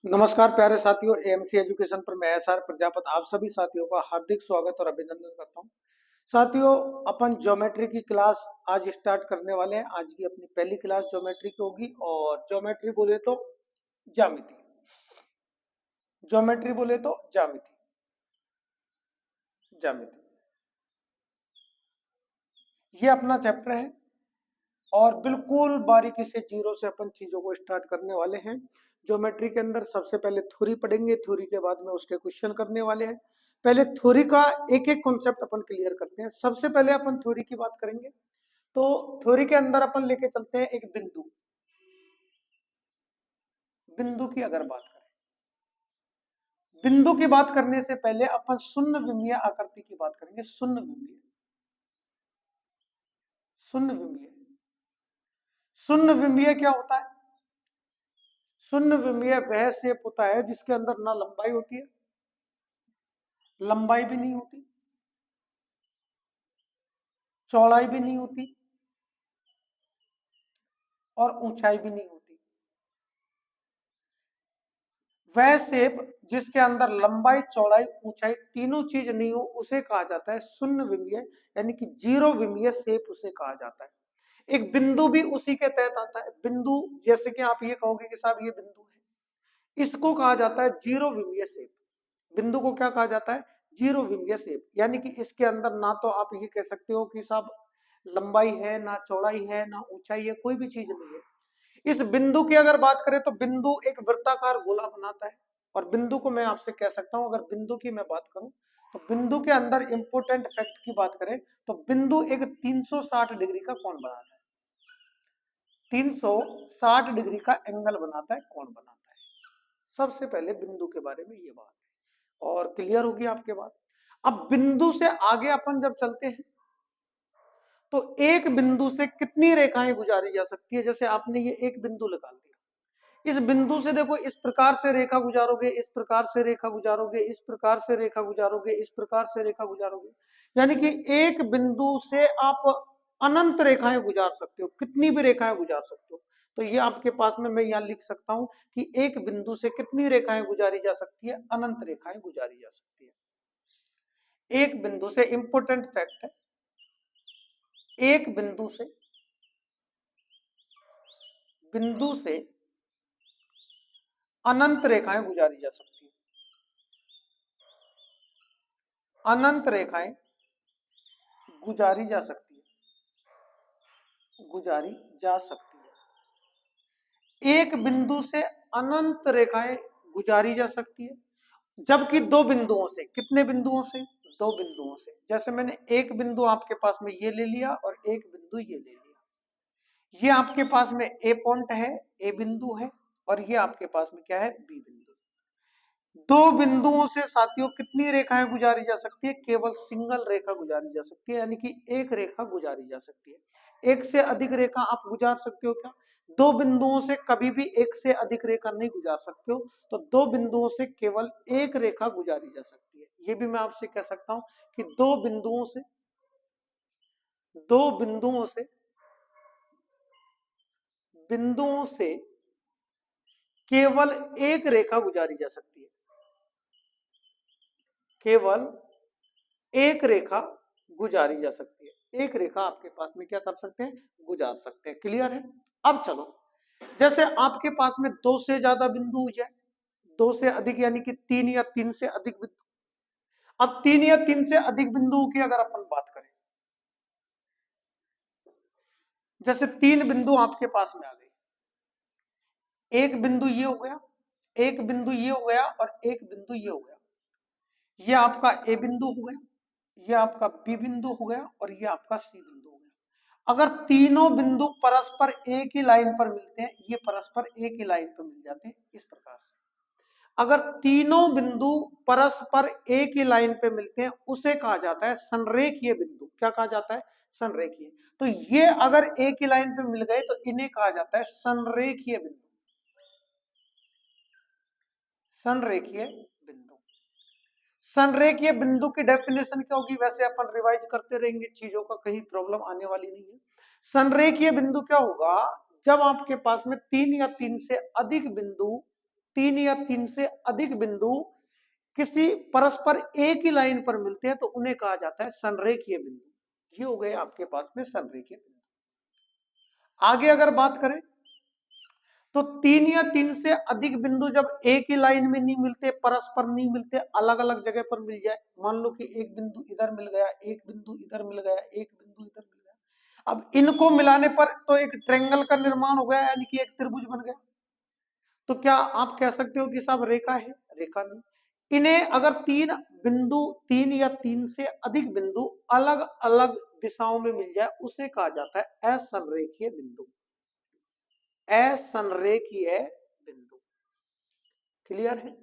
नमस्कार प्यारे साथियों, एएमसी एजुकेशन पर मैं एसआर प्रजापत आप सभी साथियों का हार्दिक स्वागत और अभिनंदन करता हूं। साथियों, अपन ज्योमेट्री की क्लास आज स्टार्ट करने वाले हैं। आज की अपनी पहली क्लास ज्योमेट्री की होगी और ज्योमेट्री बोले तो ज्यामिति। ज्योमेट्री बोले तो ज्यामिति। ज्यामिति ये अपना चैप्टर है और बिल्कुल बारीकी से जीरो से अपन चीजों को स्टार्ट करने वाले हैं। ज्योमेट्री के अंदर सबसे पहले थ्योरी पढ़ेंगे, थ्योरी के बाद में उसके क्वेश्चन करने वाले हैं। पहले थ्योरी का एक एक कॉन्सेप्ट अपन क्लियर करते हैं। सबसे पहले अपन थ्योरी की बात करेंगे। तो थ्योरी के अंदर अपन लेके चलते हैं एक बिंदु। बिंदु की अगर बात करें, बिंदु की बात करने से पहले अपन शून्य विमीय आकृति की बात करेंगे। शून्य विमीय, शून्य विमीय, शून्य विमीय क्या होता है? शून्य विमीय वह शेप होता है जिसके अंदर ना लंबाई होती है, लंबाई भी नहीं होती, चौड़ाई भी नहीं होती और ऊंचाई भी नहीं होती। वह शेप जिसके अंदर लंबाई, चौड़ाई, ऊंचाई तीनों चीज नहीं हो उसे कहा जाता है शून्य विमीय, यानी कि जीरो विमीय शेप उसे कहा जाता है। एक बिंदु भी उसी के तहत आता है। बिंदु जैसे कि आप ये कहोगे कि साहब ये बिंदु है, इसको कहा जाता है जीरो विमीय शेप। बिंदु को क्या कहा जाता है? जीरो विमीय शेप, यानी कि इसके अंदर ना तो आप ये कह सकते हो कि साहब लंबाई है, ना चौड़ाई है, ना ऊंचाई है, कोई भी चीज नहीं है। इस बिंदु की अगर बात करें तो बिंदु एक वृत्ताकार गोला बनाता है। और बिंदु को मैं आपसे कह सकता हूं, अगर बिंदु की मैं बात करूं तो बिंदु के अंदर इंपोर्टेंट फैक्ट की बात करें तो बिंदु एक 360 डिग्री का कोण बनाता है। 360 डिग्री का एंगल बनाता है, कोण बनाता है। सबसे पहले बिंदु के बारे में ये बात है और क्लियर होगी आपके बात। अब बिंदु से आगे अपन जब चलते हैं तो एक बिंदु से कितनी रेखाएं गुजारी जा सकती है? जैसे आपने ये एक बिंदु निकाल दिया, इस बिंदु से देखो इस प्रकार से रेखा गुजारोगे, इस प्रकार से रेखा गुजारोगे, इस प्रकार से रेखा गुजारोगे, इस प्रकार से रेखा गुजारोगे, यानी कि एक बिंदु से आप अनंत रेखाएं गुजार सकते हो, कितनी भी रेखाएं गुजार सकते हो। तो ये आपके पास में मैं यहां लिख सकता हूं कि एक बिंदु से कितनी रेखाएं गुजारी जा सकती है? अनंत रेखाएं गुजारी जा सकती है। एक बिंदु से, इंपोर्टेंट फैक्ट है, एक बिंदु से अनंत रेखाएं गुजारी जा सकती है। अनंत रेखाएं गुजारी जा सकती है, गुजारी जा सकती है। एक बिंदु से अनंत रेखाएं गुजारी जा सकती है, जबकि दो बिंदुओं से, कितने बिंदुओं से? दो बिंदुओं से। जैसे मैंने एक बिंदु आपके पास में ये ले लिया और एक बिंदु ये ले लिया, ये आपके पास में ए पॉइंट है, ए बिंदु है, और ये आपके पास में क्या है? बी बिंदु। दो बिंदुओं से साथियों कितनी रेखाएं गुजारी जा सकती है? केवल सिंगल रेखा गुजारी जा सकती है, यानी कि एक रेखा गुजारी जा सकती है। एक से अधिक रेखा आप गुजार सकते हो क्या? दो बिंदुओं से कभी भी एक से अधिक रेखा नहीं गुजार सकते हो। तो दो बिंदुओं से केवल एक रेखा गुजारी जा सकती है। ये भी मैं आपसे कह सकता हूं कि दो बिंदुओं से केवल एक रेखा गुजारी जा सकती है। केवल एक रेखा गुजारी जा सकती है। एक रेखा आपके पास में क्या कर सकते हैं? गुजार सकते हैं। क्लियर है? अब चलो, जैसे आपके पास में दो से ज्यादा बिंदु हो जाए, दो से अधिक यानी कि तीन या तीन से अधिक बिंदु। अब तीन या तीन से अधिक बिंदुओं की अगर अपन बात करें, जैसे तीन बिंदु आपके पास में आ गए, एक बिंदु ये हो गया, एक बिंदु ये हो गया और एक बिंदु ये हो गया। ये आपका ए बिंदु हो गया, ये आपका बी बिंदु हो गया और ये आपका सी बिंदु हो गया। अगर तीनों बिंदु परस्पर एक ही लाइन पर मिलते हैं, ये परस्पर एक ही लाइन पर मिल जाते हैं इस प्रकार से। अगर तीनों बिंदु परस्पर एक ही लाइन पे मिलते हैं उसे कहा जाता है संरेखीय बिंदु। क्या कहा जाता है? संरेखीय। तो ये अगर एक ही लाइन पे मिल गए तो इन्हें कहा जाता है संरेखीय बिंदु। संरेखीय बिंदु। संरेखीय बिंदु की डेफिनेशन क्या होगी? वैसे अपन रिवाइज करते रहेंगे, चीजों का कहीं प्रॉब्लम आने वाली नहीं है। संरेखीय बिंदु क्या होगा? जब आपके पास में तीन या तीन से अधिक बिंदु तीन या तीन से अधिक बिंदु किसी परस्पर एक ही लाइन पर मिलते हैं तो उन्हें कहा जाता है संरेखीय बिंदु। ये हो गए आपके पास में संरेखीय बिंदु। आगे अगर बात करें तो तीन या तीन से अधिक बिंदु जब एक ही लाइन में नहीं मिलते, परस्पर नहीं मिलते, अलग अलग जगह पर मिल जाए, मान लो कि एक बिंदु इधर मिल गया, एक बिंदु इधर मिल गया, एक बिंदु इधर मिल गया, अब इनको मिलाने पर तो एक ट्रायंगल का निर्माण हो गया, यानी कि एक त्रिभुज बन गया। तो क्या आप कह सकते हो कि साहब रेखा है? रेखा नहीं। इन्हें अगर तीन बिंदु, तीन या तीन से अधिक बिंदु अलग अलग दिशाओं में मिल जाए उसे कहा जाता है असंरेखीय बिंदु। असंरेखीय बिंदु। क्लियर है?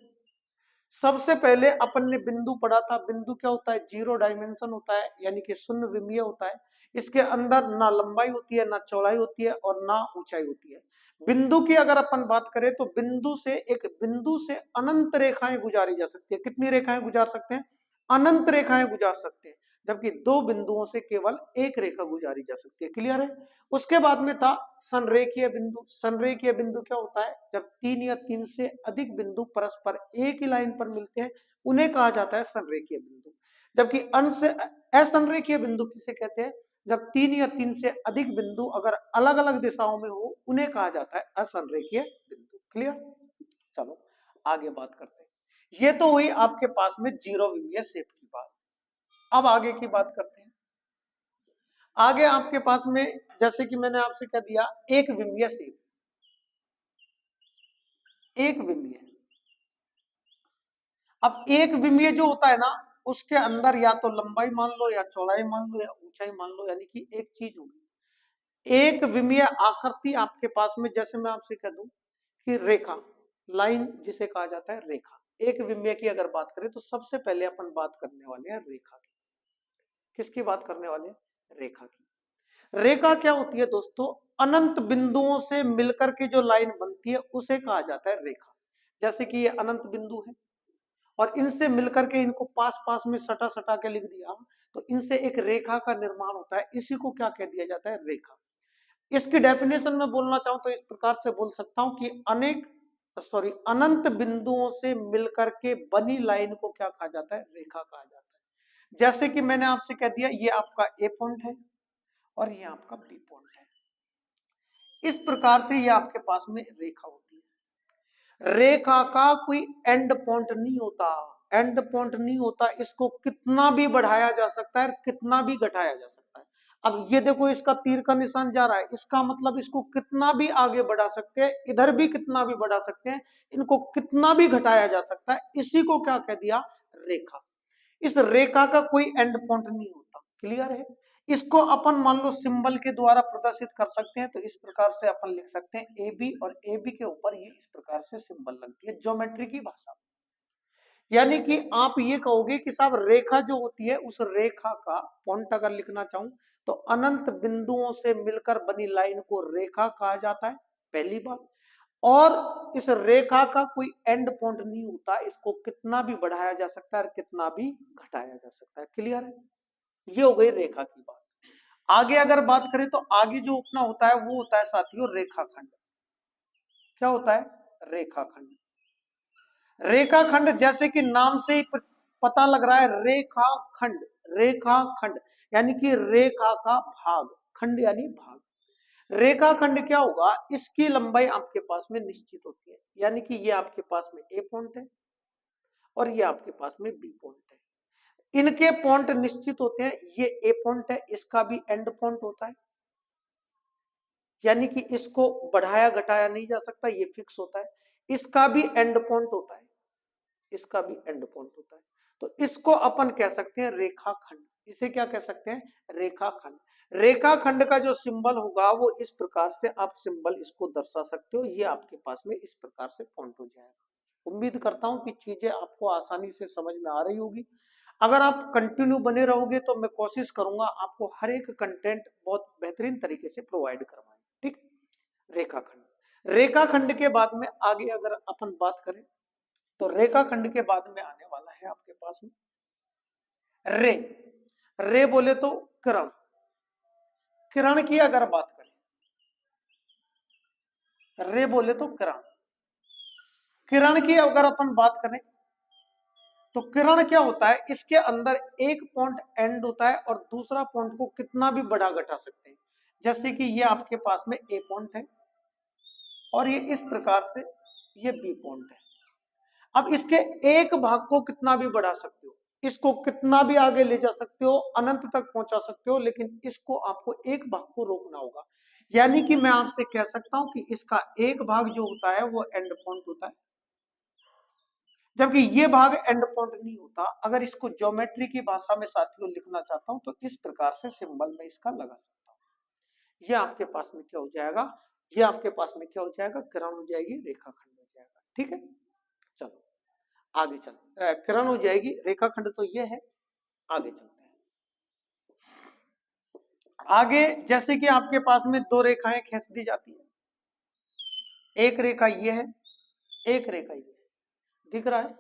सबसे पहले अपन ने बिंदु पढ़ा था। बिंदु क्या होता है? जीरो डायमेंशन होता है, यानी कि शून्य विमीय होता है। इसके अंदर ना लंबाई होती है, ना चौड़ाई होती है और ना ऊंचाई होती है। बिंदु की अगर अपन बात करें तो बिंदु से अनंत रेखाएं गुजारी जा सकती है। कितनी रेखाएं गुजार सकते हैं? अनंत रेखाएं गुजार सकते हैं। जबकि दो बिंदुओं से केवल एक रेखा गुजारी जा सकती है। क्लियर है? उसके बाद में था संरेखीय बिंदु। संरेखीय बिंदु क्या होता है? जब तीन या तीन से अधिक बिंदु परस्पर एक ही लाइन पर मिलते हैं उन्हें कहा जाता है संरेखीय बिंदु। जबकि अंश असंरेखीय बिंदु किसे कहते हैं? जब तीन या तीन से अधिक बिंदु अगर अलग अलग दिशाओं में हो उन्हें कहा जाता है असंरेखीय बिंदु। क्लियर? चलो आगे बात करते हैं। ये तो हुई आपके पास में जीरो विमीय शेप की बात। अब आगे की बात करते हैं। आगे आपके पास में जैसे कि मैंने आपसे कह दिया एक विमीय शेप, एक विमीय। अब एक विमीय जो होता है ना उसके अंदर या तो लंबाई मान लो या चौड़ाई मान लो या ऊंचाई मान लो, यानी कि एक चीज होगी। एक विमीय आकृति आपके पास में, जैसे मैं आपसे कह दूं कि रेखा, लाइन जिसे कहा जाता है रेखा। एक विमीय की अगर बात करें तो सबसे पहले अपन बात करने वाले हैं रेखा की। किसकी बात करने वाले हैं? रेखा की। रेखा क्या होती है दोस्तों? अनंत बिंदुओं से मिलकर के जो लाइन बनती है उसे कहा जाता है रेखा। जैसे कि ये अनंत बिंदु है और इनसे मिलकर के इनको पास पास में सटा सटा के लिख दिया तो इनसे एक रेखा का निर्माण होता है। इसी को क्या कह दिया जाता है? रेखा। इसकी डेफिनेशन में बोलना चाहूं तो इस प्रकार से बोल सकता हूं कि अनंत बिंदुओं से मिलकर के बनी लाइन को क्या कहा जाता है? रेखा कहा जाता है। जैसे कि मैंने आपसे कह दिया ये आपका ए पॉइंट है और ये आपका बी पॉइंट है। इस प्रकार से ये आपके पास में रेखा होती है। रेखा का कोई एंड पॉइंट नहीं होता, एंड पॉइंट नहीं होता। इसको कितना भी बढ़ाया जा सकता है, कितना भी घटाया जा सकता है। अब ये देखो इसका तीर का निशान जा रहा है, इसका मतलब इसको कितना भी आगे बढ़ा सकते हैं, इधर भी कितना भी बढ़ा सकते हैं, इनको कितना भी घटाया जा सकता है। इसी को क्या कह दिया? रेखा। इस रेखा का कोई एंड पॉइंट नहीं होता। क्लियर है? इसको अपन मान लो सिंबल के द्वारा प्रदर्शित कर सकते हैं। तो इस प्रकार से अपन लिख सकते हैं ए बी, और ए बी के ऊपर ये इस प्रकार से सिंबल लगती है ज्योमेट्री की भाषा। यानी कि आप ये कहोगे कि साहब रेखा जो होती है उस रेखा का पॉइंट अगर लिखना चाहूं तो अनंत बिंदुओं से मिलकर बनी लाइन को रेखा कहा जाता है, पहली बात। और इस रेखा का कोई एंड पॉइंट नहीं होता, इसको कितना भी बढ़ाया जा सकता है और कितना भी घटाया जा सकता है। क्लियर है? ये हो गई रेखा की बात। आगे अगर बात करें तो आगे जो अपना होता है वो होता है साथियों रेखाखंड। क्या होता है? रेखाखंड। रेखाखंड जैसे कि नाम से ही पता लग रहा है, रेखाखंड। रेखाखंड यानी कि रेखा का भाग, खंड यानी भाग। रेखाखंड क्या होगा? इसकी लंबाई आपके पास में निश्चित होती है, यानी कि ये आपके पास में ए पॉइंट है और ये आपके पास में बी पॉइंट है। इनके पॉइंट निश्चित होते हैं। ये ए पॉइंट है, इसका भी एंड पॉइंट होता है, यानी कि इसको बढ़ाया घटाया नहीं जा सकता, ये फिक्स होता है। इसका भी एंड पॉइंट होता है, इसका भी एंड पॉइंट होता है। तो इसको अपन कह सकते हैं रेखाखंड। इसे क्या कह सकते हैं? रेखाखंड। रेखाखंड का जो सिंबल होगा वो इस प्रकार से आप सिंबल इसको दर्शा सकते हो। ये आपके पास में इस प्रकार से पॉइंट हो जाएगा। उम्मीद करता हूं कि चीजें आपको आसानी से समझ में आ रही होगी। अगर आप कंटिन्यू बने रहोगे तो मैं कोशिश करूंगा आपको हर एक कंटेंट बहुत बेहतरीन तरीके से प्रोवाइड करवाएं। ठीक? रेखाखंड। रेखाखंड के बाद में आगे अगर अपन बात करें तो रेखाखंड के बाद में आने वाला है आपके पास में रे। रे बोले तो किरण। किरण की अगर बात करें, रे बोले तो किरण। किरण की अगर अपन बात करें तो किरण क्या होता है, इसके अंदर एक पॉइंट एंड होता है और दूसरा पॉइंट को कितना भी बढ़ा घटा सकते हैं। जैसे कि ये आपके पास में ए पॉइंट है और ये इस प्रकार से ये बी पॉइंट है। अब इसके एक भाग को कितना भी बढ़ा सकते हो, इसको कितना भी आगे ले जा सकते हो, अनंत तक पहुंचा सकते हो, लेकिन इसको आपको एक भाग को रोकना होगा। यानी कि मैं आपसे कह सकता हूं कि इसका एक भाग जो होता है वो एंड पॉइंट होता है, जबकि ये भाग एंड पॉइंट नहीं होता। अगर इसको ज्योमेट्री की भाषा में साथियों लिखना चाहता हूं तो इस प्रकार से सिंबल में इसका लगा सकता हूं। ये आपके पास में क्या हो जाएगा, ये आपके पास में क्या हो जाएगा, किरण हो जाएगी, रेखाखंड हो जाएगा। ठीक है, चलो आगे चलते। किरण हो जाएगी, रेखाखंड तो ये है, आगे चलते हैं। आगे जैसे कि आपके पास में दो रेखाएं खींच दी जाती है, एक रेखा ये है, एक रेखा ये है, दिख रहा है,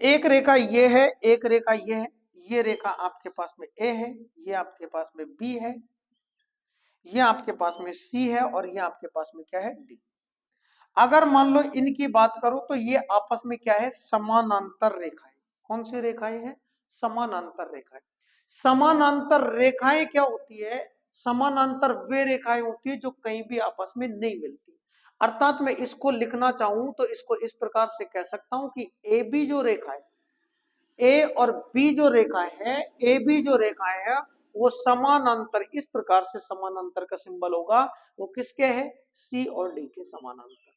एक रेखा ये है, एक रेखा ये है। ये रेखा आपके पास में ए है, ये आपके पास में बी है, ये आपके पास में सी है और ये आपके पास में क्या है, डी। अगर मान लो इनकी बात करो तो ये आपस में क्या है, समानांतर रेखाएं। कौन सी रेखाएं हैं, समानांतर रेखाएं। समानांतर रेखाएं क्या होती है, समानांतर वे रेखाएं होती है जो कहीं भी आपस में नहीं मिलती। अर्थात मैं इसको लिखना चाहूं तो इसको इस प्रकार से कह सकता हूं कि ए बी जो रेखा है, ए और बी जो रेखाएं है, ए बी जो रेखाएं है वो समानांतर, इस प्रकार से समानांतर का सिंबल होगा, वो किसके है, सी और डी के समानांतर।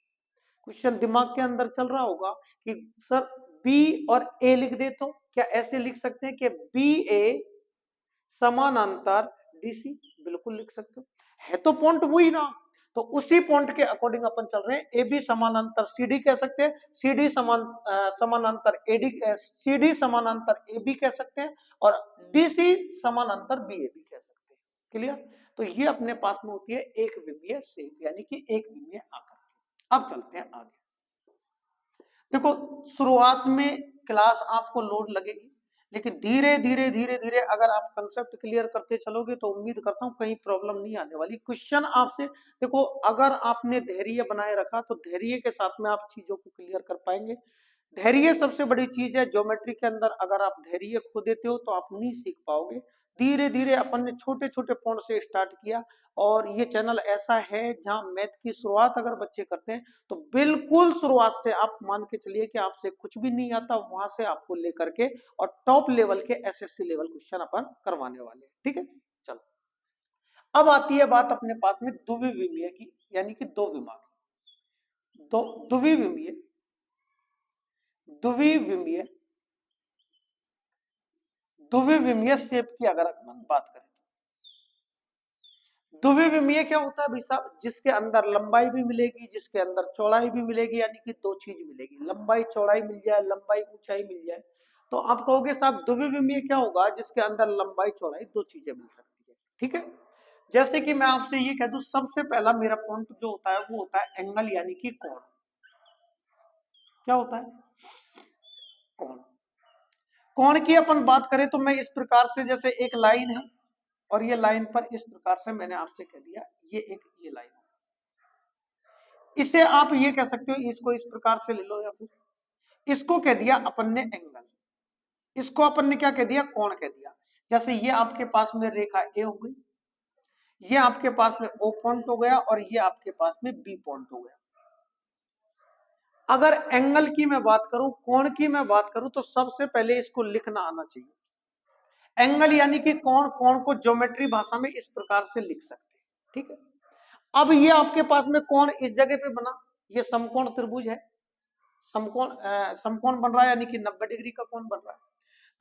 क्वेश्चन दिमाग के अंदर चल रहा होगा कि सर बी और ए लिख दे तो क्या ऐसे लिख सकते हैं कि बी ए समानांतर डीसी, बिल्कुल लिख सकते हो, है तो पॉइंट वही ना। तो उसी पॉइंट के अकॉर्डिंग अपन चल रहे हैं, ए बी समानांतर सीडी कह सकते हैं, सीडी समानांतर एडी, सीडी समानांतर ए बी कह सकते हैं और डीसी समानांतर बी ए बी कह सकते हैं। क्लियर, तो ये अपने पास में होती है एक विमीय सेप, यानी कि एक विमीय आकृति। अब चलते हैं आगे। देखो शुरुआत में क्लास आपको लोड लगेगी, लेकिन धीरे धीरे धीरे धीरे अगर आप कंसेप्ट क्लियर करते चलोगे तो उम्मीद करता हूं कहीं प्रॉब्लम नहीं आने वाली। क्वेश्चन आपसे देखो, अगर आपने धैर्य बनाए रखा तो धैर्य के साथ में आप चीजों को क्लियर कर पाएंगे। धैर्य सबसे बड़ी चीज है ज्योमेट्री के अंदर, अगर आप धैर्य खो देते हो तो आप नहीं सीख पाओगे। धीरे धीरे अपन ने छोटे छोटे पॉइंट से स्टार्ट किया और ये चैनल ऐसा है जहां मैथ की शुरुआत अगर बच्चे करते हैं तो बिल्कुल शुरुआत से आप मान के चलिए कि आपसे कुछ भी नहीं आता, वहां से आपको लेकर के और टॉप लेवल के एसएससी लेवल क्वेश्चन अपन करवाने वाले हैं। ठीक है, चलो अब आती है बात अपने पास में द्विविमीय की, यानी कि दो विमा की। दो द्विविमीय, द्विविमीय, द्विविमीय शेप की अगर अपन बात करें, द्विविमीय क्या होता है भाई साहब, जिसके अंदर लंबाई भी मिलेगी, जिसके अंदर चौड़ाई भी मिलेगी, यानी कि दो चीज मिलेगी, लंबाई चौड़ाई मिल जाए, लंबाई ऊंचाई मिल जाए। तो आप कहोगे साहब द्विविमीय क्या होगा, जिसके अंदर लंबाई चौड़ाई दो चीजें मिल सकती है। ठीक है, जैसे कि मैं आपसे ये कह दूं, सबसे पहला मेरा पॉइंट जो होता है वो होता है एंगल, यानी कि कोण। क्या होता है, कोण। कोण की अपन बात करें तो मैं इस प्रकार से, जैसे एक लाइन है और ये लाइन पर इस प्रकार से मैंने आपसे कह दिया ये एक ये लाइन है, इसे आप ये कह सकते हो, इसको इस प्रकार से ले लो, या फिर इसको कह दिया अपन ने एंगल, इसको अपन ने क्या कह दिया, कोण कह दिया। जैसे ये आपके पास में रेखा ए हो गई, ये आपके पास में ओ पॉइंट हो गया और ये आपके पास में बी पॉइंट हो गया। अगर एंगल की मैं बात करूं, कोण की मैं बात करूं, तो सबसे पहले इसको लिखना आना चाहिए। एंगल यानी कि कोण, कोण को ज्योमेट्री भाषा में इस प्रकार से लिख सकते हैं। ठीक है, अब ये आपके पास में कोण इस जगह पे बना, ये समकोण त्रिभुज है, समकोण बन रहा है, यानी कि 90 डिग्री का कोण बन रहा है।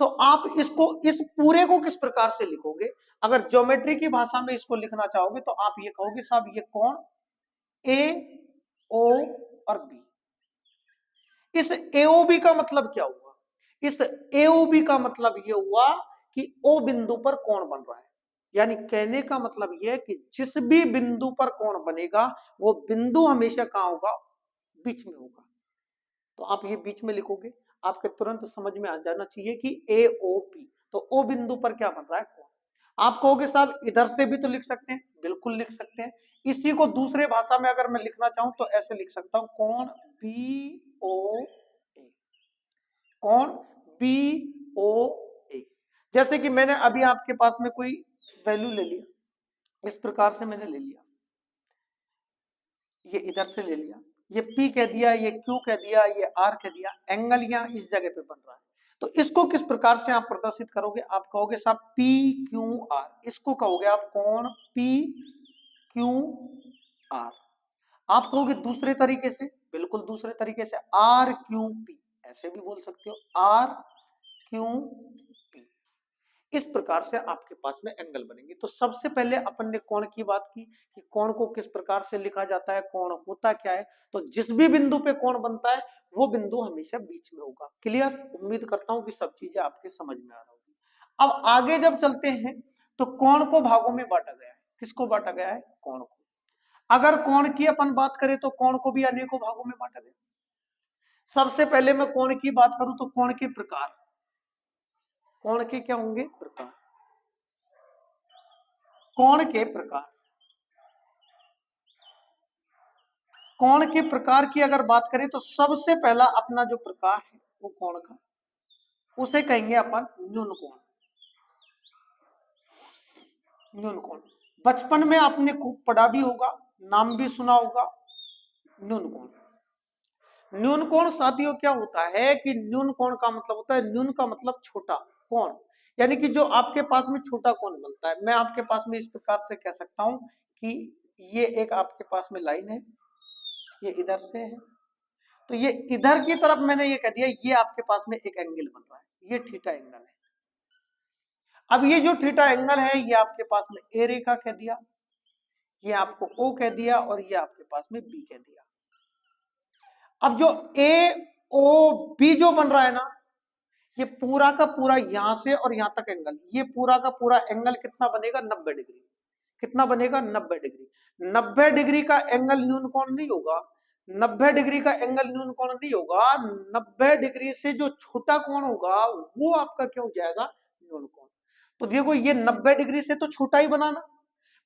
तो आप इसको, इस पूरे को किस प्रकार से लिखोगे, अगर ज्योमेट्री की भाषा में इसको लिखना चाहोगे तो आप ये कहोगे साहब ये कोण ए ओ और बी। इस एओबी का मतलब क्या हुआ, इस एओबी का मतलब ये हुआ कि ओ बिंदु पर कोण बन रहा है। यानी कहने का मतलब यह है कि जिस भी बिंदु पर कोण बनेगा वो बिंदु हमेशा कहां होगा, बीच में होगा। तो आप ये बीच में लिखोगे, आपके तुरंत समझ में आ जाना चाहिए कि एओबी, तो ओ बिंदु पर क्या बन रहा है, कोण। आप कहोगे साहब इधर से भी तो लिख सकते हैं, बिल्कुल लिख सकते हैं। इसी को दूसरे भाषा में अगर मैं लिखना चाहूं तो ऐसे लिख सकता हूं, कोण BOA, कोण BOA। जैसे कि मैंने अभी आपके पास में कोई वैल्यू ले लिया, इस प्रकार से मैंने ले लिया, ये इधर से ले लिया, ये P कह दिया, ये Q कह दिया, ये R कह दिया, एंगल यहाँ इस जगह पे बन रहा है। तो इसको किस प्रकार से आप प्रदर्शित करोगे? आप कहोगे साहब PQR, इसको कहोगे आप कोण PQR। आप कहोगे दूसरे तरीके से, बिल्कुल दूसरे तरीके से RQP, ऐसे भी बोल सकते हो RQP। इस प्रकार से आपके पास में एंगल बनेंगे। तो सबसे पहले अपन ने कोण की बात की कि कोण को किस प्रकार से लिखा जाता है, कोण होता क्या है। तो जिस भी बिंदु पे कोण बनता है वो बिंदु हमेशा बीच में होगा। क्लियर? उम्मीद करता हूं कि सब चीजें आपके समझ में आ रही होगी। अब आगे जब चलते हैं तो कोण को भागों में बांटा गया है। किसको बांटा गया है? कोण को। अगर कोण की अपन बात करें तो कोण को भी अनेकों भागों में बांटा गया। सबसे पहले मैं कोण की बात करूं तो कोण के प्रकार, कोण के क्या होंगे? प्रकार। कोण के प्रकार, कोण के प्रकार की अगर बात करें तो सबसे पहला अपना जो प्रकार है वो कोण का, उसे कहेंगे अपन न्यून कोण। न्यून कोण बचपन में आपने खूब पढ़ा भी होगा, नाम भी सुना होगा, न्यून कोण। न्यून कोण साथियों क्या होता है कि न्यून कोण का मतलब होता है, न्यून का मतलब छोटा, कोण यानी कि जो आपके पास में छोटा कोण बनता है। मैं आपके पास में इस प्रकार से कह सकता हूं कि ये एक आपके पास में लाइन है, ये इधर से है, तो ये इधर की तरफ मैंने ये कह दिया, ये आपके पास में एक एंगल बन रहा है, ये थीटा एंगल है। अब ये जो थीटा एंगल है ये आपके पास में ए रेखा कह दिया, ये आपको ओ कह दिया और ये आपके पास में बी कह दिया। अब जो ए ओ बी जो बन रहा है ना, ये पूरा का पूरा यहां से और यहां तक एंगल, ये पूरा का पूरा एंगल कितना बनेगा? 90 डिग्री। कितना बनेगा? 90 डिग्री। 90 डिग्री का एंगल न्यून कोण नहीं होगा, 90 डिग्री का एंगल न्यून कोण नहीं होगा। 90 डिग्री से जो छोटा कोण होगा वो आपका क्या हो जाएगा? न्यून कोण। तो देखो ये 90 डिग्री से तो छोटा ही बनाना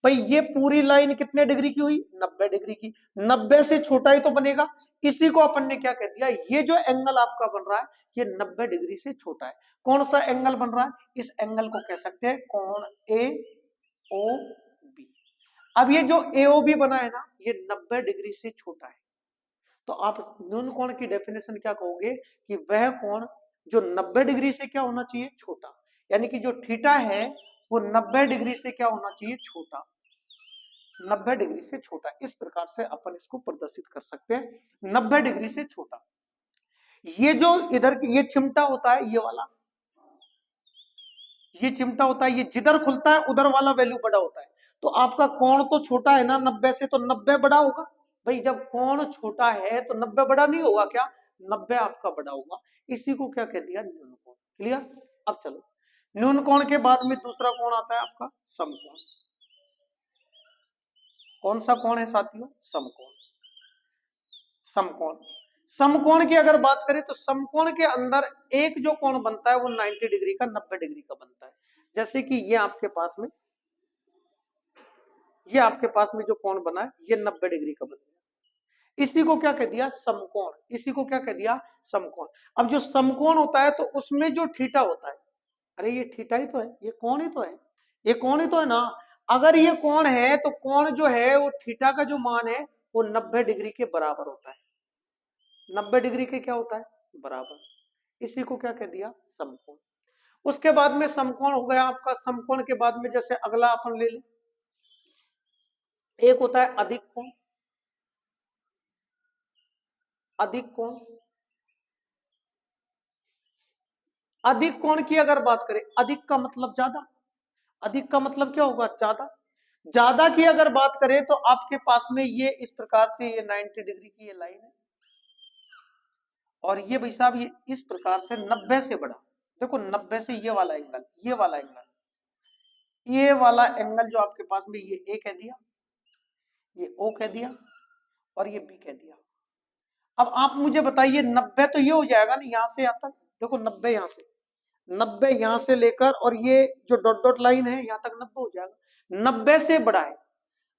भाई, ये पूरी लाइन कितने डिग्री की हुई? 90 डिग्री की। 90 से छोटा ही तो बनेगा। इसी को अपन ने क्या कह दिया, ये जो एंगल आपका बन रहा है ये 90 डिग्री से छोटा है। कौन सा एंगल बन रहा है? इस एंगल को कह सकते हैं कोण AOB। अब ये जो AOB बना है ना, ये 90 डिग्री से छोटा है। तो आप न्यून कोण की डेफिनेशन क्या कहोगे कि वह कोण जो 90 डिग्री से क्या होना चाहिए? छोटा। यानी कि जो थीटा है वो 90 डिग्री से क्या होना चाहिए? छोटा। 90 डिग्री से छोटा। इस प्रकार से अपन इसको प्रदर्शित कर सकते हैं, 90 डिग्री से छोटा। ये जो इधर ये चिमटा होता है, ये वाला, ये चिमटा होता है, ये जिधर खुलता है उधर वाला वैल्यू बड़ा होता है। तो आपका कोण तो छोटा है ना 90 से, तो 90 बड़ा होगा भाई। जब कोण छोटा है तो 90 बड़ा नहीं होगा क्या? 90 आपका बड़ा होगा। इसी को क्या कह दिया? न्यून कोण। क्लियर? अब चलो, न्यून कोण के बाद में दूसरा कोण आता है आपका समकोण। कौन सा कोण है साथियों? समकोण। समकोण, समकोण की अगर बात करें तो समकोण के अंदर एक जो कोण बनता है वो 90 डिग्री का, 90 डिग्री का बनता है। जैसे कि ये आपके पास में, ये आपके पास में जो कोण बना है ये 90 डिग्री का बन गया। इसी को क्या कह दिया? समकोण। इसी को क्या कह दिया? समकोण। अब जो समकोण होता है तो उसमें जो थीटा होता है, अरे ये थीटा ही तो है, ये कोण ही तो है, ये कोण ही तो है ना। अगर ये कोण है तो कोण जो है वो थीटा का जो मान है वो 90 डिग्री के बराबर होता है। 90 डिग्री के क्या होता है? बराबर। इसी को क्या कह दिया? समकोण। उसके बाद में समकोण हो गया आपका। समकोण के बाद में जैसे अगला अपन ले लें, एक होता है अधिक कोण। अधिक कोण, अधिक कोण की अगर बात करें, अधिक का मतलब ज्यादा, अधिक का मतलब क्या होगा? ज्यादा। ज्यादा की अगर बात करें तो आपके पास में ये इस प्रकार से ये 90 डिग्री की ये लाइन है, और ये भाई साहब ये इस प्रकार से 90 से बड़ा। देखो 90 से ये वाला एंगल, ये वाला एंगल, ये वाला एंगल जो आपके पास में ये ए कह दिया, ये ओ कह दिया और ये बी कह दिया। अब आप मुझे बताइए 90 तो ये हो जाएगा ना यहां से यहां तक। देखो 90 यहां से, 90 यहां से लेकर और ये जो डॉट डॉट लाइन है यहां तक 90 हो जाएगा। 90 से बड़ा है,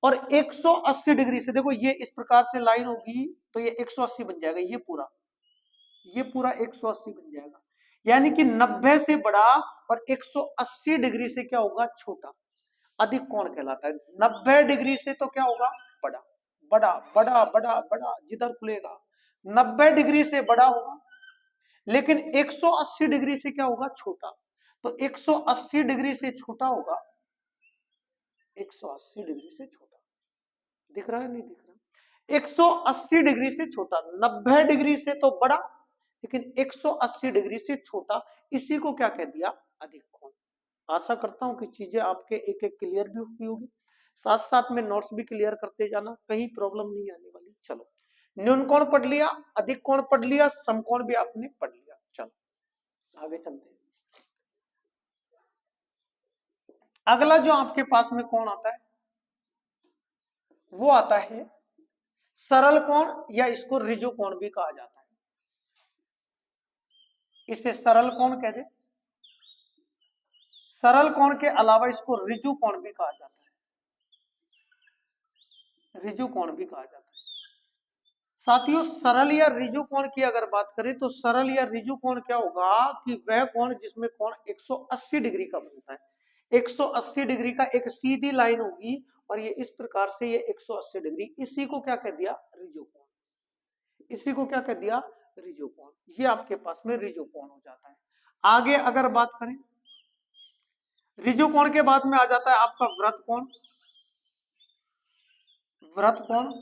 और 180 डिग्री से, देखो ये इस प्रकार से लाइन होगी तो ये 180 बन जाएगा, ये पूरा 180 बन जाएगा। यानी कि 90 से बड़ा और 180 डिग्री से क्या होगा, छोटा, अधिक कोण कहलाता है। 90 डिग्री से तो क्या होगा, बड़ा, बड़ा बड़ा बड़ा बड़ा, जिधर खुलेगा 90 डिग्री से बड़ा होगा, लेकिन 180 डिग्री से क्या होगा, छोटा। तो 180 डिग्री से छोटा होगा, 180 डिग्री से छोटा, दिख रहा है नहीं दिख रहा, 180 डिग्री से छोटा, 90 डिग्री से तो बड़ा लेकिन 180 डिग्री से छोटा, इसी को क्या कह दिया, अधिक कोण। आशा करता हूं कि चीजें आपके एक एक क्लियर भी हुई होगी, साथ साथ में नोट्स भी क्लियर करते जाना, कहीं प्रॉब्लम नहीं आने वाली। चलो, न्यून कोण पढ़ लिया, अधिक कोण पढ़ लिया, समकोण भी आपने पढ़ लिया। चलो आगे चलते हैं। अगला जो आपके पास में कोण आता है वो आता है सरल कोण, या इसको ऋजु कोण भी कहा जाता है। इसे सरल कोण कह दे, सरल कोण के अलावा इसको ऋजु कोण भी कहा जाता है, ऋजु कोण भी कहा जाता है। साथियों, सरल या ऋजु कोण की अगर बात करें तो सरल या ऋजु कोण क्या होगा कि वह कोण जिसमें कोण 180 डिग्री का बनता है। 180 डिग्री का एक सीधी लाइन होगी और ये इस प्रकार से ये 180 डिग्री, इसी को क्या कह दिया, ऋजु कोण। इसी को क्या कह दिया, ऋजु कोण। ये आपके पास में ऋजु कोण हो जाता है। आगे अगर बात करें, ऋजु कोण के बाद में आ जाता है आपका वृत्त कोण। वृत्त कोण,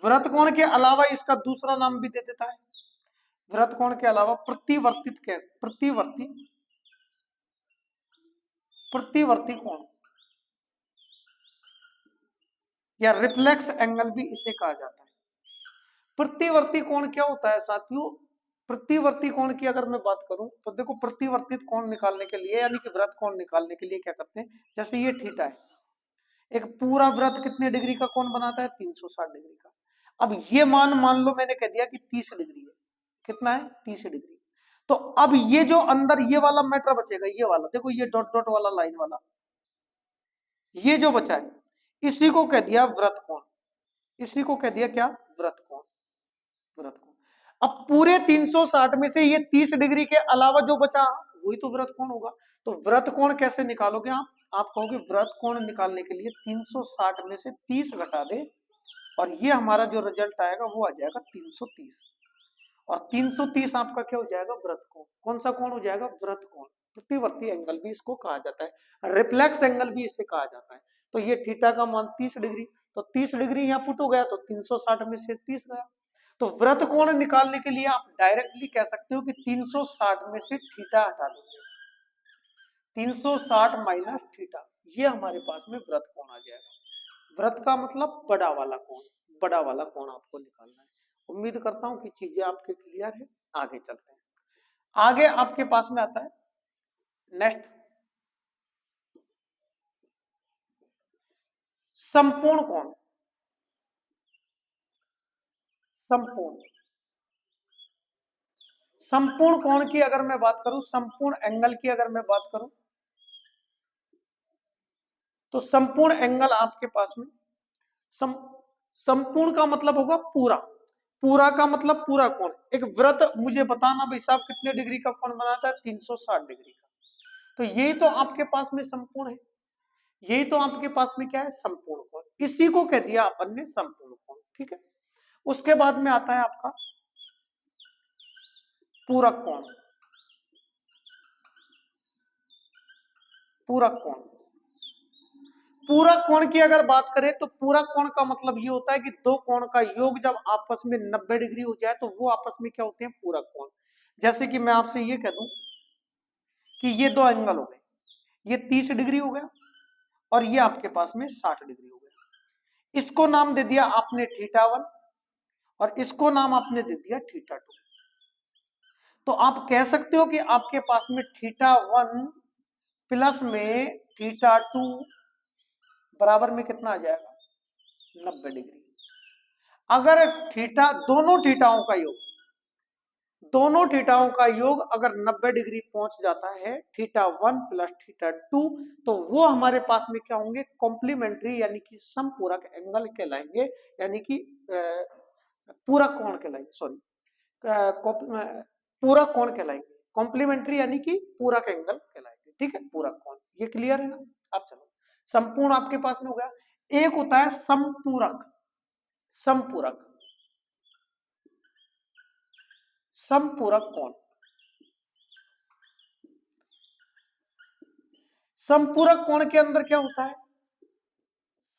वृत्त कोण के अलावा इसका दूसरा नाम भी दे देता है, वृत्त कोण के अलावा प्रतिवर्तित के प्रतिवर्ती कोण या रिफ्लेक्स एंगल भी इसे कहा जाता है। प्रतिवर्ती कोण क्या होता है साथियों, प्रतिवर्ती कोण की अगर मैं बात करूं तो देखो, प्रतिवर्तित कोण निकालने के लिए यानी कि वृत्त कोण निकालने के लिए क्या करते हैं, जैसे ये थीटा है, एक पूरा वृत्त कितने डिग्री का कोण बनाता है, 360 डिग्री का। अब ये मान लो मैंने कह दिया कि 30 डिग्री है, कितना है, 30 डिग्री। तो अब ये जो अंदर ये वाला मैटर बचेगा, ये वाला देखो, ये डॉट डॉट वाला लाइन वाला, ये जो बचा है इसी को कह दिया वृत्त कोण, इसी को कह दिया क्या, वृत्त कोण, वृत्त कोण। अब पूरे 360 में से ये 30 डिग्री के अलावा जो बचा वही तो वृत्त कोण होगा। तो वृत्त कोण कैसे निकालोगे आप कहोगे वृत्त कोण निकालने के लिए 360 में से 30 घटा दे और ये हमारा जो रिजल्ट आएगा वो आ जाएगा 330, और 330 आपका क्या हो जाएगा, वृत्त कोण। कौन सा कोण हो जाएगा, वृत्त कोण। प्रतिवर्ती एंगल भी इसको कहा जाता है, रिफ्लेक्स एंगल भी इसे कहा जाता है। तो ये थीटा का मान 30 डिग्री, तो 30 डिग्री यहाँ पुट हो गया, तो 360 में से 30 गया। तो वृत्त कोण निकालने के लिए आप डायरेक्टली कह सकते हो कि 360 में से थीटा हटा देंगे, 360 माइनस थीटा, ये हमारे पास में वृत्त कोण आ जाएगा। वृत्त का मतलब बड़ा वाला कोण, बड़ा वाला कोण आपको निकालना है। उम्मीद करता हूं कि चीजें आपके क्लियर है। आगे चलते हैं। आगे आपके पास में आता है नेक्स्ट, संपूर्ण कोण। संपूर्ण संपूर्ण कोण की अगर मैं बात करूं, संपूर्ण एंगल की अगर मैं बात करूं, तो संपूर्ण एंगल आपके पास में संपूर्ण का मतलब होगा पूरा, पूरा का मतलब पूरा कोण। एक वृत्त मुझे बताना भाई साहब कितने डिग्री का कोण बनाता है, 360 डिग्री का। तो यही तो आपके पास में संपूर्ण है, यही तो आपके पास में क्या है, संपूर्ण कोण। इसी को कह दिया अपन ने संपूर्ण कोण, ठीक है। उसके बाद में आता है आपका पूरक कोण। पूरक कोण, पूरक कोण की अगर बात करें तो पूरक कोण का मतलब ये होता है कि दो कोण का योग जब आपस में 90 डिग्री हो जाए तो वो आपस में क्या होते हैं, पूरक कोण। जैसे कि मैं आपसे ये कह दूं कि ये दो एंगल हो गए, ये 30 डिग्री हो गया और ये आपके पास में 60 डिग्री हो गया। इसको नाम दे दिया आपने थीटा 1 और इसको नाम आपने दे दिया थीटा 2। तो आप कह सकते हो कि आपके पास में थीटा 1 प्लस में थीटा 2 बराबर में कितना आ जाएगा, 90 डिग्री। अगर थीटा, दोनों थीटाओं का योग, दोनों थीटाओं का योग अगर 90 डिग्री पहुंच जाता है, θ1 प्लस θ2, तो वो हमारे पास में क्या होंगे, कॉम्प्लीमेंट्री यानी कि समपूरक एंगल कहलाएंगे, यानी कि पूरक कोण कहलाएंगे, सॉरी पूरक कोण कहलाएंगे, कॉम्प्लीमेंट्री यानी कि पूरक एंगल कहलाएंगे। ठीक है, पूरक कोण, ये क्लियर है ना। अब चलो, संपूर्ण आपके पास में हो गया, एक होता है समपूरक, समपूरक, समपूरक कोण। समपूरक कोण के अंदर क्या होता है,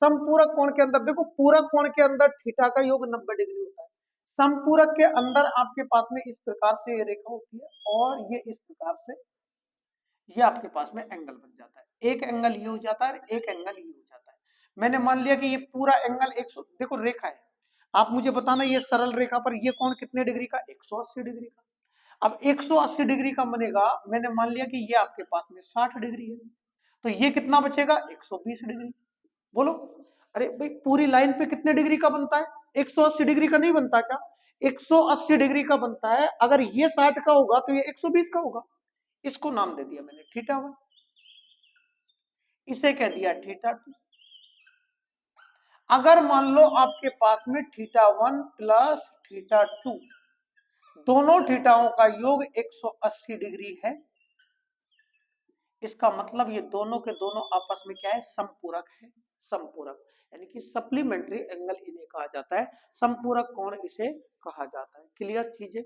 समपूरक कोण के अंदर देखो, पूरक कोण के अंदर थीटा का योग 90 डिग्री होता है, समपूरक के अंदर आपके पास में इस प्रकार से ये रेखा होती है, और ये इस प्रकार से ये आपके पास में एंगल बन जाता है, एक एंगल ये हो जाता है, एक एंगल ये हो जाता है। मैंने मान लिया कि ये पूरा एंगल 100, देखो रेखा है, आप मुझे बताना ये सरल रेखा पर ये कोण कितने डिग्री का, 180 डिग्री का। अब 180 डिग्री का बनेगा, मैंने मान लिया कि ये आपके पास में 60 डिग्री है, तो ये कितना बचेगा, 120 डिग्री। बोलो, अरे भाई पूरी लाइन पे कितने डिग्री का बनता है, 180 डिग्री का नहीं बनता क्या, 180 डिग्री का बनता है। अगर ये 60 का होगा तो ये 120 का होगा, इसको नाम दे दिया मैंने θ1, इसे कह दिया θ2। अगर मान लो आपके पास में θ1 प्लस θ2, दोनों थीटाओं का योग 180 डिग्री है, इसका मतलब ये दोनों के दोनों आपस में क्या है, समपूरक है, समपूरक यानी कि सप्लीमेंट्री एंगल इन्हें कहा जाता है, समपूरक कोण इसे कहा जाता है। क्लियर चीजें,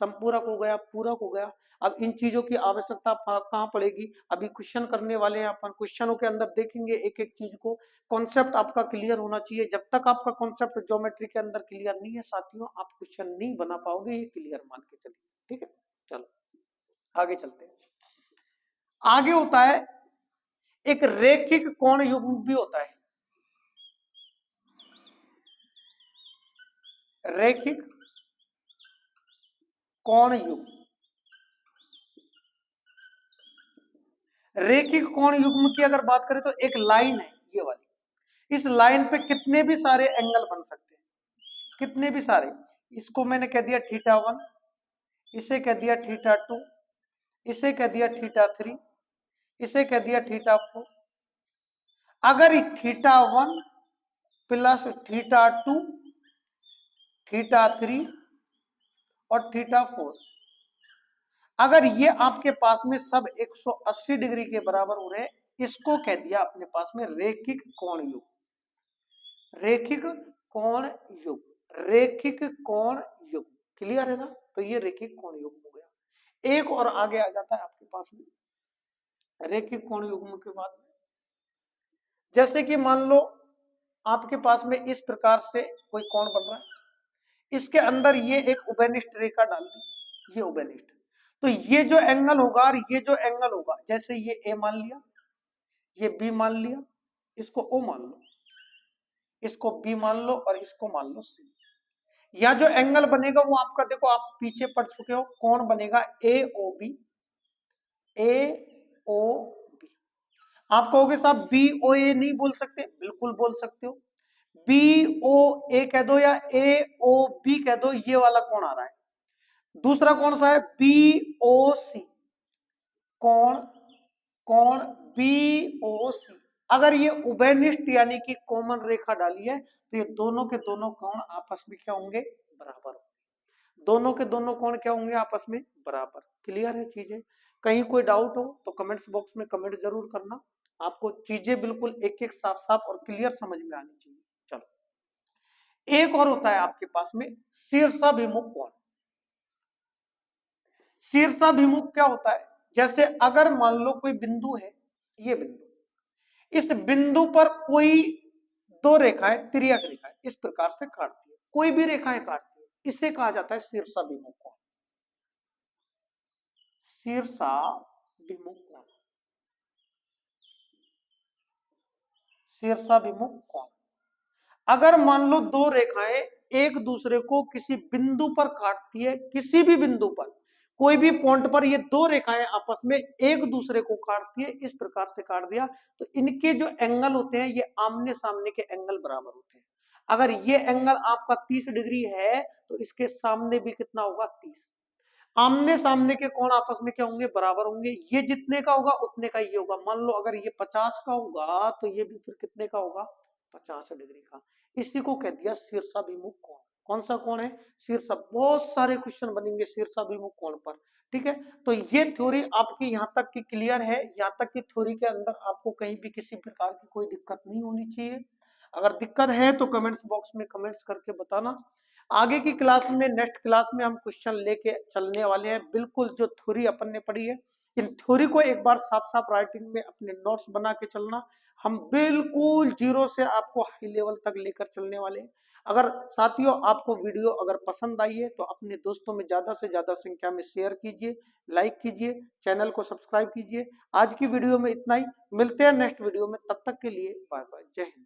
समपूरक हो गया, पूरक हो गया। अब इन चीजों की आवश्यकता कहां पड़ेगी, अभी क्वेश्चन करने वाले हैं अपन, क्वेश्चनों के अंदर देखेंगे एक एक चीज को, कॉन्सेप्ट आपका क्लियर होना चाहिए। जब तक आपका कॉन्सेप्ट ज्योमेट्री के अंदर क्लियर नहीं है साथियों, आप क्वेश्चन नहीं बना पाओगे, ये क्लियर मान के चलिए। ठीक है, चलो आगे चलते हैं। आगे होता है एक रेखिक कोण युग्म भी होता है, रेखिक कोण युग्म। रेखिक कोण युग्म की अगर बात करें तो एक लाइन है ये वाली, इस लाइन पे कितने भी सारे एंगल बन सकते हैं, कितने भी सारे। इसको मैंने कह दिया θ1, इसे कह दिया θ2, इसे कह दिया θ3, इसे कह दिया θ4। अगर θ1 प्लस θ2, θ3 और θ4, अगर ये आपके पास में सब 180 डिग्री के बराबर हो रहे हैं, इसको कह दिया अपने पास में रेखिक कोण युग, रेखिक कोण युग, रेखिक कोण युग। क्लियर है ना, तो ये रेखिक कोण युग हो गया। एक और आगे आ जाता है आपके पास में रेखिक कोण युग्म के बाद में, जैसे कि मान लो आपके पास में इस प्रकार से कोई कोण बन रहा है, इसके अंदर ये एक उभयनिष्ठ रेखा डाल दी, ये उभयनिष्ठ, तो ये जो एंगल होगा और ये जो एंगल होगा, जैसे ये ए मान लिया, ये बी मान लिया, इसको ओ मान लो, इसको बी मान लो और इसको मान लो सी। या जो एंगल बनेगा वो आपका, देखो आप पीछे पढ़ चुके हो, कौन बनेगा, ए ओ बी, ए ओ बी। आप कहोगे साहब बी ओ ए नहीं बोल सकते, बिल्कुल बोल सकते हो, बी ओ ए कह दो या ए ओ बी कह दो, ये वाला कौन आ रहा है। दूसरा कौन सा है, बी ओ सी, कौन, कौन बी ओ सी। अगर ये उभयनिष्ठ यानी कि कॉमन रेखा डाली है, तो ये दोनों के दोनों कोण आपस में क्या होंगे, बराबर, दोनों के दोनों कोण क्या होंगे, आपस में बराबर। क्लियर है चीजें, कहीं कोई डाउट हो तो कमेंट्स बॉक्स में कमेंट जरूर करना, आपको चीजें बिल्कुल एक एक साफ साफ और क्लियर समझ में आनी चाहिए। चलो, एक और होता है आपके पास में शीर्षाभिमुख कोण। शीर्षाभिमुख क्या होता है, जैसे अगर मान लो कोई बिंदु है, ये बिंदु, इस बिंदु पर कोई दो रेखाएं तिर्यक रेखाएं इस प्रकार से काटती है, कोई भी रेखाएं काटती है, इसे कहा जाता है शीर्षाभिमुख कोण, शीर्षाभिमुख कोण, शीर्षाभिमुख कोण। अगर मान लो दो रेखाएं एक दूसरे को किसी बिंदु पर काटती है, किसी भी बिंदु पर, कोई भी पॉइंट पर ये दो रेखाएं आपस में एक दूसरे को काटती है, इस प्रकार से काट दिया, तो इनके जो एंगल होते हैं ये आमने सामने के एंगल बराबर होते हैं। अगर ये एंगल आपका 30 डिग्री है, तो इसके सामने भी कितना होगा, 30। आमने सामने के कोण आपस में क्या होंगे, बराबर होंगे। ये जितने का होगा उतने का ये होगा। मान लो अगर ये 50 का होगा तो ये भी फिर कितने का होगा, 50 डिग्री का। इसी को कह दिया शीर्षाभिमुख कोण। कौन सा कोण है, शीर्ष। बहुत सारे क्वेश्चन बनेंगे शीर्षाभिमुख कोण पर, ठीक है। तो ये थ्योरी आपकी यहाँ तक की क्लियर है। यहाँ तक की थ्योरी के अंदर आपको कहीं भी किसी प्रकार की कोई दिक्कत नहीं होनी चाहिए। अगर दिक्कत है तो कमेंट्स बॉक्स में कमेंट्स करके बताना। आगे की क्लास में, नेक्स्ट क्लास में हम क्वेश्चन लेके चलने वाले हैं। बिल्कुल जो थ्योरी अपन ने पढ़ी है, इन थ्योरी को एक बार साफ साफ राइटिंग में अपने नोट्स बना के चलना। हम बिल्कुल जीरो से आपको हाई लेवल तक लेकर चलने वाले हैं। अगर साथियों आपको वीडियो अगर पसंद आई है तो अपने दोस्तों में ज्यादा से ज्यादा संख्या में शेयर कीजिए, लाइक कीजिए, चैनल को सब्सक्राइब कीजिए। आज की वीडियो में इतना ही, मिलते हैं नेक्स्ट वीडियो में। तब तक के लिए बाय बाय, जय हिंद।